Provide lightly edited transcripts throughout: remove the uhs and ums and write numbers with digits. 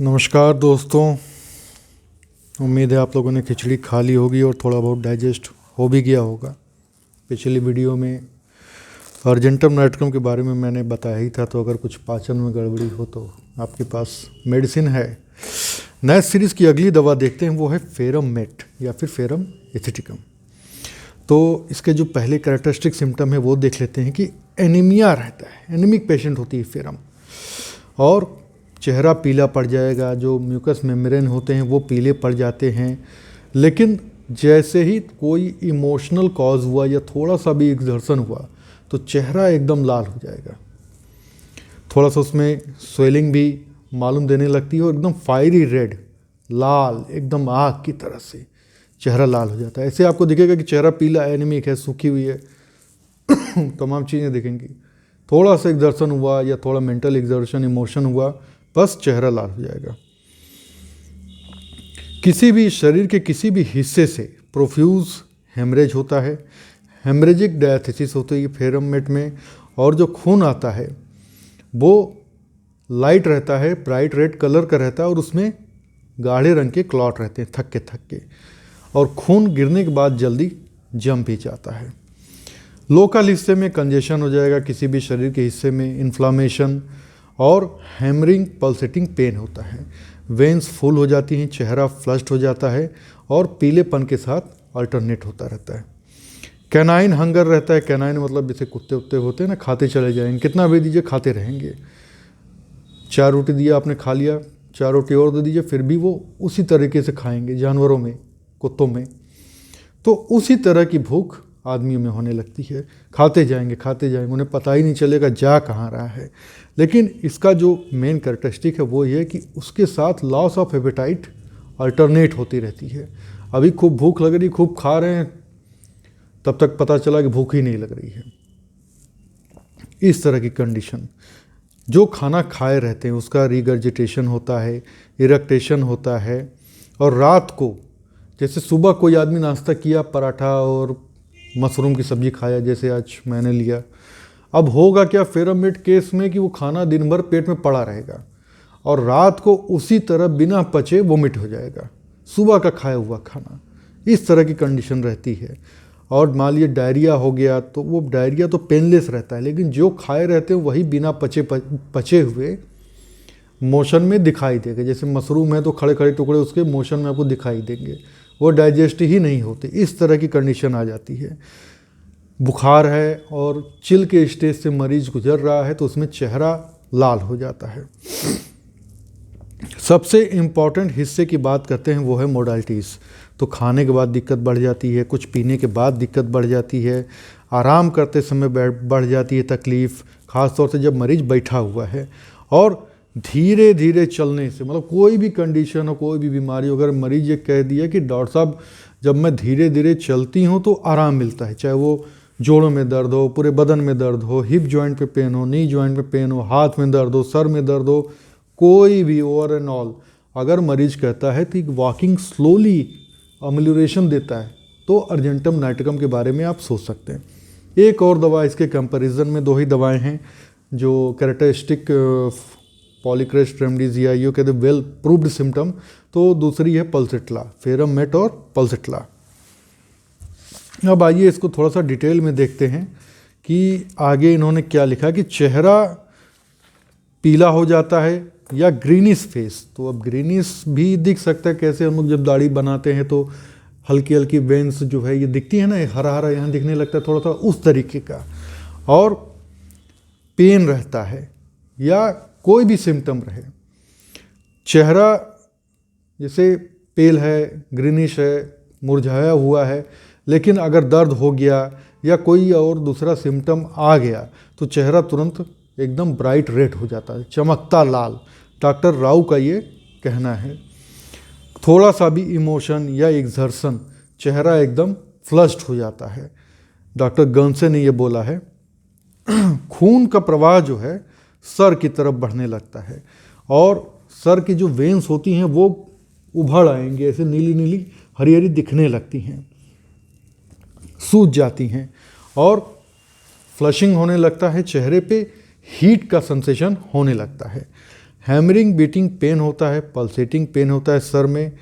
नमस्कार दोस्तों। उम्मीद है आप लोगों ने खिचड़ी खा ली होगी और थोड़ा बहुत डाइजेस्ट हो भी गया होगा। पिछली वीडियो में अर्जेंटम नाइट्रम के बारे में मैंने बताया ही था, तो अगर कुछ पाचन में गड़बड़ी हो तो आपके पास मेडिसिन है। नए सीरीज़ की अगली दवा देखते हैं, वो है फेरम मेट या फिर फेरम एसिटिकम। तो इसके जो पहले कैरेक्टरिस्टिक सिम्टम है वो देख लेते हैं कि एनीमिया रहता है, एनीमिक पेशेंट होती है फेरम, और चेहरा पीला पड़ जाएगा, जो म्यूकस मेम्ब्रेन होते हैं वो पीले पड़ जाते हैं। लेकिन जैसे ही कोई इमोशनल कॉज हुआ या थोड़ा सा भी एक्सर्शन हुआ तो चेहरा एकदम लाल हो जाएगा, थोड़ा सा उसमें स्वेलिंग भी मालूम देने लगती है और एकदम फायरी रेड लाल, एकदम आग की तरह से चेहरा लाल हो जाता है। ऐसे आपको दिखेगा कि चेहरा पीला, एनीमिक है, सूखी हुई है, तमाम चीज़ें दिखेंगी। थोड़ा सा एक्सर्शन हुआ या थोड़ा मेंटल एक्सर्शन, इमोशन हुआ, बस चेहरा लाल हो जाएगा। किसी भी शरीर के किसी भी हिस्से से प्रोफ्यूज हेमरेज होता है, हेमरेजिक डायथेसिस होती है फेरम मेट में, और जो खून आता है वो लाइट रहता है, ब्राइट रेड कलर का रहता है, और उसमें गाढ़े रंग के क्लॉट रहते हैं थक्के थक्के, और खून गिरने के बाद जल्दी जम भी जाता है। लोकल हिस्से में कंजेशन हो जाएगा, किसी भी शरीर के हिस्से में इन्फ्लामेशन और हैमरिंग पल्सेटिंग पेन होता है। वेन्स फुल हो जाती हैं, चेहरा फ्लश्ड हो जाता है और पीलेपन के साथ अल्टरनेट होता रहता है। कैनाइन हंगर रहता है, कैनाइन मतलब जैसे कुत्ते उत्ते होते हैं ना, खाते चले जाएंगे, कितना भी दीजिए खाते रहेंगे। 4 रोटी दिया आपने, खा लिया, 4 रोटी और दे दीजिए, फिर भी वो उसी तरीके से खाएंगे। जानवरों में, कुत्तों में तो उसी तरह की भूख आदमियों में होने लगती है, खाते जाएंगे, उन्हें पता ही नहीं चलेगा जा कहाँ रहा है। लेकिन इसका जो मेन कैरेक्टरिस्टिक है वो ये है कि उसके साथ लॉस ऑफ एपेटाइट अल्टरनेट होती रहती है। अभी खूब भूख लग रही, खूब खा रहे हैं, तब तक पता चला कि भूख ही नहीं लग रही है। इस तरह की कंडीशन, जो खाना खाए रहते हैं उसका रिगर्जिटेशन होता है, इरेक्टेशन होता है, और रात को जैसे सुबह कोई आदमी नाश्ता किया, पराठा और मशरूम की सब्ज़ी खाया जैसे आज मैंने लिया, अब होगा क्या फेरम मेट केस में कि वो खाना दिन भर पेट में पड़ा रहेगा और रात को उसी तरह बिना पचे वोमिट हो जाएगा, सुबह का खाया हुआ खाना। इस तरह की कंडीशन रहती है। और मान लीजिए डायरिया हो गया तो वो डायरिया तो पेनलेस रहता है, लेकिन जो खाए रहते हैं वही बिना पचे हुए मोशन में दिखाई देगा। जैसे मशरूम है तो खड़े खड़े टुकड़े उसके मोशन में आपको दिखाई देंगे, वो डाइजेस्ट ही नहीं होते। इस तरह की कंडीशन आ जाती है। बुखार है और चिल के स्टेज से मरीज गुजर रहा है तो उसमें चेहरा लाल हो जाता है। सबसे इम्पॉर्टेंट हिस्से की बात करते हैं वो है मोडालिटीज़। तो खाने के बाद दिक्कत बढ़ जाती है, कुछ पीने के बाद दिक्कत बढ़ जाती है, आराम करते समय बढ़ जाती है तकलीफ़, ख़ास तौर से जब मरीज बैठा हुआ है, और धीरे धीरे चलने से, मतलब कोई भी कंडीशन हो, कोई भी बीमारी हो, अगर मरीज ये कह दिया कि डॉक्टर साहब जब मैं धीरे धीरे चलती हूँ तो आराम मिलता है, चाहे वो जोड़ों में दर्द हो, पूरे बदन में दर्द हो, हिप जॉइंट पे पेन हो, नी जॉइंट पे पेन हो, हाथ में दर्द हो, सर में दर्द हो, कोई भी ओवर एंड ऑल, अगर मरीज कहता है कि वॉकिंग स्लोली अमेलियोरेशन देता है तो अर्जेंटम नाइट्रिकम के बारे में आप सोच सकते हैं। एक और दवा इसके कंपैरिजन में, 2 ही दवाएं हैं जो कैरेक्टरिस्टिक पॉलीक्रेस्ट रेमडीज या ये कहते हैं वेल प्रूव्ड सिम्टम। तो दूसरी है पल्सेट्ला, फेरम मेट और पल्सेट्ला। अब आइए इसको थोड़ा सा डिटेल में देखते हैं कि आगे इन्होंने क्या लिखा कि चेहरा पीला हो जाता है या ग्रीनिश फेस। तो अब ग्रीनिश भी दिख सकता है, कैसे हम लोग जब दाढ़ी बनाते हैं तो हल्की हल्की वेंस जो है ये दिखती है ना, हरा हरा यहाँ दिखने लगता है, थोड़ा सा उस तरीके का। और पेन रहता है या कोई भी सिम्टम रहे, चेहरा जैसे पेल है, ग्रीनिश है, मुरझाया हुआ है, लेकिन अगर दर्द हो गया या कोई और दूसरा सिम्टम आ गया तो चेहरा तुरंत एकदम ब्राइट रेड हो जाता है, चमकता लाल। डॉक्टर राव का ये कहना है। थोड़ा सा भी इमोशन या एक्सर्शन, चेहरा एकदम फ्लश्ड हो जाता है। डॉक्टर गंसे ने ये बोला है। खून का प्रवाह जो है सर की तरफ बढ़ने लगता है और सर की जो वेन्स होती हैं वो उभड़ आएंगे, ऐसे नीली नीली हरी हरी दिखने लगती हैं, सूज जाती हैं, और फ्लशिंग होने लगता है, चेहरे पे हीट का सेंसेशन होने लगता है। हैमरिंग बीटिंग पेन होता है, पल्सेटिंग पेन होता है सर में।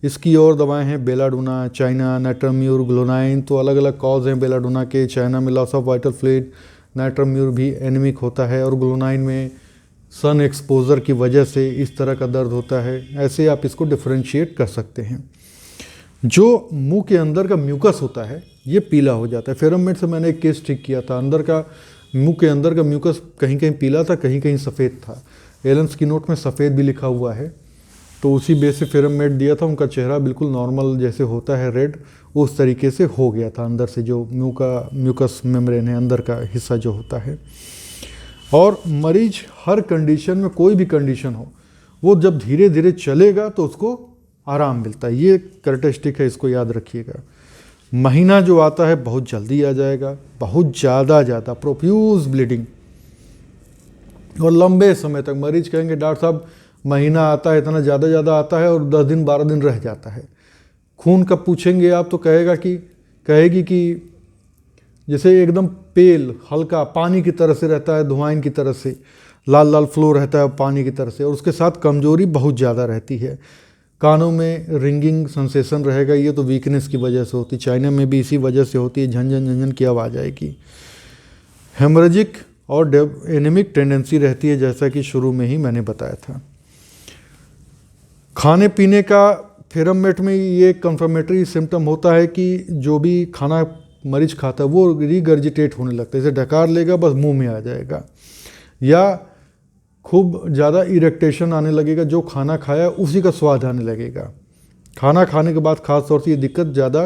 इसकी और दवाएं हैं बेलाडोना, चाइना, नाइट्राम्यूर, ग्लोनाइन। तो अलग अलग कॉज हैं बेलाडोना के। चाइना में लॉस ऑफ वाइटल फ्लूइड, नाइट्राम्यूर भी एनीमिक होता है, और ग्लोनाइन में सन एक्सपोजर की वजह से इस तरह का दर्द होता है। ऐसे आप इसको डिफरेंशिएट कर सकते हैं। जो मुंह के अंदर का म्यूकस होता है ये पीला हो जाता है। फेरममेट से मैंने एक केस ठीक किया था, अंदर का मुंह के अंदर का म्यूकस कहीं कहीं पीला था, कहीं कहीं सफ़ेद था। एलन्स की नोट में सफ़ेद भी लिखा हुआ है, तो उसी बेस से फेरममेट दिया था। उनका चेहरा बिल्कुल नॉर्मल जैसे होता है रेड, उस तरीके से हो गया था अंदर से। जो मुंह का म्यूकस मेम्ब्रेन है, अंदर का हिस्सा जो होता है। और मरीज हर कंडीशन में, कोई भी कंडीशन हो, वो जब धीरे धीरे चलेगा तो उसको आराम मिलता है। ये कैरेक्टरिस्टिक है, इसको याद रखिएगा। महीना जो आता है बहुत जल्दी आ जाएगा, बहुत ज़्यादा प्रोफ्यूज ब्लीडिंग, और लंबे समय तक। मरीज कहेंगे डॉक्टर साहब महीना आता है, इतना ज़्यादा आता है और 10 दिन 12 दिन रह जाता है। खून कब पूछेंगे आप तो कहेगी कि जैसे एकदम पेल हल्का पानी की तरह से रहता है, धुआं की तरह से लाल लाल फ्लो रहता है पानी की तरह से, और उसके साथ कमजोरी बहुत ज़्यादा रहती है। कानों में रिंगिंग सेंसेशन रहेगा, ये तो वीकनेस की वजह से होती है। चाइना में भी इसी वजह से होती है, झंझन झंझन की आवाज़ आएगी। हेमरेजिक और एनीमिक टेंडेंसी रहती है, जैसा कि शुरू में ही मैंने बताया था। खाने पीने का फेरममेट में ये कंफर्मेटरी सिम्टम होता है कि जो भी खाना मरीज खाता है वो रिगर्जिटेट होने लगता है, जैसे डकार लेगा बस मुंह में आ जाएगा, या खूब ज़्यादा इरेक्टेशन आने लगेगा। जो खाना खाया उसी का स्वाद आने लगेगा। खाना खाने के बाद खास तौर से ये दिक्कत ज़्यादा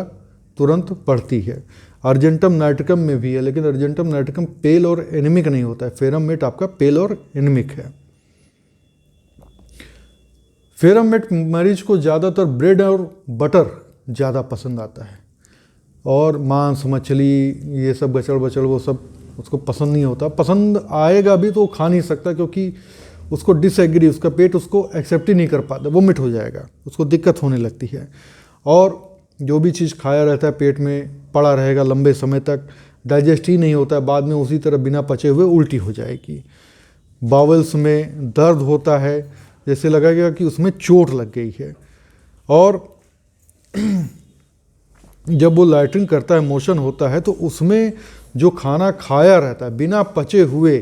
तुरंत पड़ती है। अर्जेंटम नाइट्रिकम में भी है, लेकिन अर्जेंटम नाइट्रिकम पेल और एनीमिक नहीं होता है। फेरममेट आपका पेल और एनीमिक है। फेरममेट मरीज को ज़्यादातर ब्रेड और बटर ज़्यादा पसंद आता है, और मांस मछली ये सब गचड़ बचड़ वो सब उसको पसंद नहीं होता। पसंद आएगा भी तो वो खा नहीं सकता, क्योंकि उसको डिसएग्री, उसका पेट उसको एक्सेप्ट ही नहीं कर पाता, वोमिट हो जाएगा, उसको दिक्कत होने लगती है। और जो भी चीज़ खाया रहता है पेट में पड़ा रहेगा लंबे समय तक, डाइजेस्ट ही नहीं होता है, बाद में उसी तरह बिना पचे हुए उल्टी हो जाएगी। बावल्स में दर्द होता है, जैसे लगेगा कि उसमें चोट लग गई है। और जब वो लैट्रिन करता है, मोशन होता है, तो उसमें जो खाना खाया रहता है बिना पचे हुए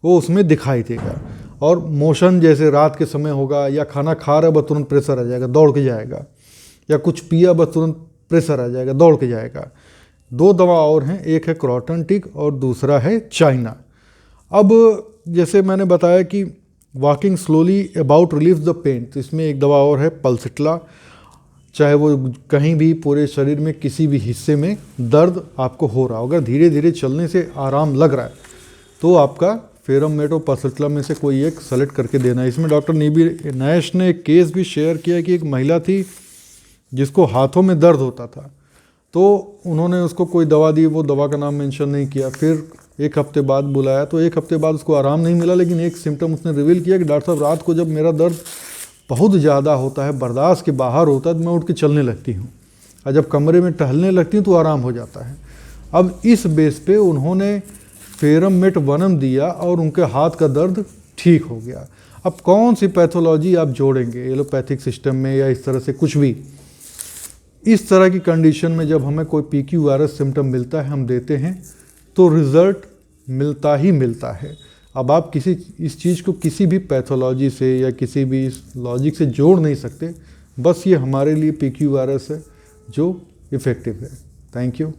वो उसमें दिखाई देगा। और मोशन जैसे रात के समय होगा, या खाना खा रहा है बस तुरंत प्रेशर आ जाएगा, दौड़ के जाएगा, या कुछ पिया बस तुरंत प्रेशर आ जाएगा, दौड़ के जाएगा। 2 दवा और हैं, एक है क्रॉटनटिक और दूसरा है चाइना। अब जैसे मैंने बताया कि walking slowly about relieve the pain, तो इसमें एक दवा और है पल्सिट्ला। चाहे वो कहीं भी पूरे शरीर में किसी भी हिस्से में दर्द आपको हो रहा हो, अगर धीरे धीरे चलने से आराम लग रहा है तो आपका फेरममेट और पल्सिट्ला में से कोई एक सेलेक्ट करके देना है। इसमें डॉक्टर नीबी नैश ने एक केस भी शेयर किया कि एक महिला थी जिसको हाथों में दर्द होता था, तो उन्होंने उसको कोई दवा दी, वो दवा का नाम मेंशन नहीं किया। फिर 1 हफ्ते बाद बुलाया, तो 1 हफ्ते बाद उसको आराम नहीं मिला, लेकिन एक सिम्टम उसने रिवील किया कि डॉक्टर साहब रात को जब मेरा दर्द बहुत ज़्यादा होता है, बर्दाश्त के बाहर होता है, तो मैं उठ के चलने लगती हूँ, और जब कमरे में टहलने लगती हूँ तो आराम हो जाता है। अब इस बेस पे उन्होंने फेरममेट वनम दिया और उनके हाथ का दर्द ठीक हो गया। अब कौन सी पैथोलॉजी आप जोड़ेंगे एलोपैथिक सिस्टम में, या इस तरह से कुछ भी। इस तरह की कंडीशन में जब हमें कोई PQRS सिम्टम मिलता है, हम देते हैं, तो रिज़ल्ट मिलता ही मिलता है। अब आप इस चीज़ को किसी भी पैथोलॉजी से या किसी भी लॉजिक से जोड़ नहीं सकते, बस ये हमारे लिए PQRS है जो इफ़ेक्टिव है। Thank you.